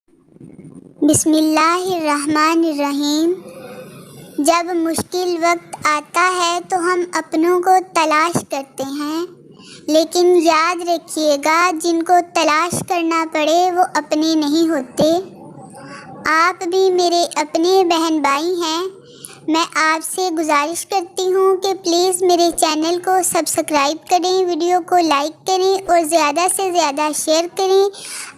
بسم اللہ الرحمن الرحیم۔ جب مشکل وقت آتا ہے تو ہم اپنوں کو تلاش کرتے ہیں، لیکن یاد رکھیے گا جن کو تلاش کرنا پڑے وہ اپنے نہیں ہوتے۔ آپ بھی میرے اپنے بہن بھائی ہیں۔ میں آپ سے گزارش کرتی ہوں کہ پلیز میرے چینل کو سبسکرائب کریں، ویڈیو کو لائک کریں اور زیادہ سے زیادہ شیئر کریں۔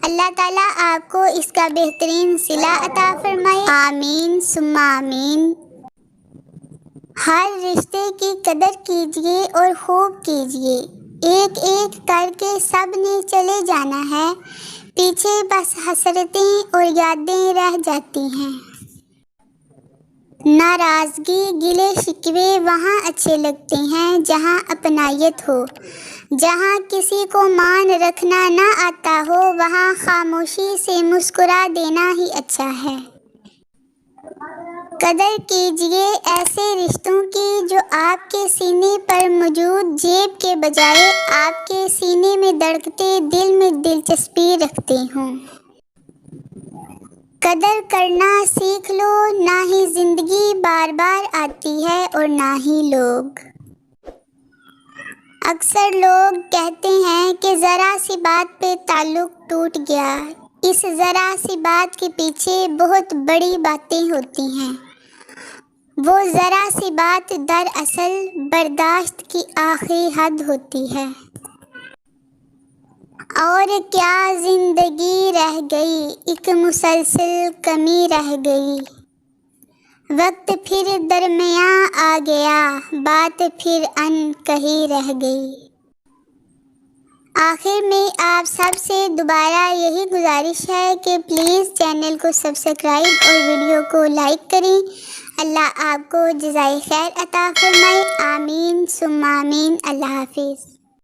اللہ تعالیٰ آپ کو اس کا بہترین صلہ عطا فرمائے، آمین ثم آمین۔ ہر رشتے کی قدر کیجیے اور خوب کیجیے، ایک ایک کر کے سب نے چلے جانا ہے، پیچھے بس حسرتیں اور یادیں رہ جاتی ہیں۔ ناراضگی گلے شکوے وہاں اچھے لگتے ہیں جہاں اپنائیت ہو، جہاں کسی کو مان رکھنا نہ آتا ہو وہاں خاموشی سے مسکرا دینا ہی اچھا ہے۔ قدر کیجیے ایسے رشتوں کی جو آپ کے سینے پر موجود جیب کے بجائے آپ کے سینے میں دھڑکتے دل میں دلچسپی رکھتے ہوں۔ قدر کرنا سیکھ لو، نہ ہی زندگی بار بار آتی ہے اور نہ ہی لوگ۔ اکثر لوگ کہتے ہیں کہ ذرا سی بات پہ تعلق ٹوٹ گیا، اس ذرا سی بات کے پیچھے بہت بڑی باتیں ہوتی ہیں۔ وہ ذرا سی بات دراصل برداشت کی آخری حد ہوتی ہے۔ اور کیا زندگی رہ گئی، ایک مسلسل کمی رہ گئی، وقت پھر درمیاں آ گیا، بات پھر ان کہی رہ گئی۔ آخر میں آپ سب سے دوبارہ یہی گزارش ہے کہ پلیز چینل کو سبسکرائب اور ویڈیو کو لائک کریں۔ اللہ آپ کو جزائے خیر عطا فرمائے، آمین ثم آمین۔ اللہ حافظ۔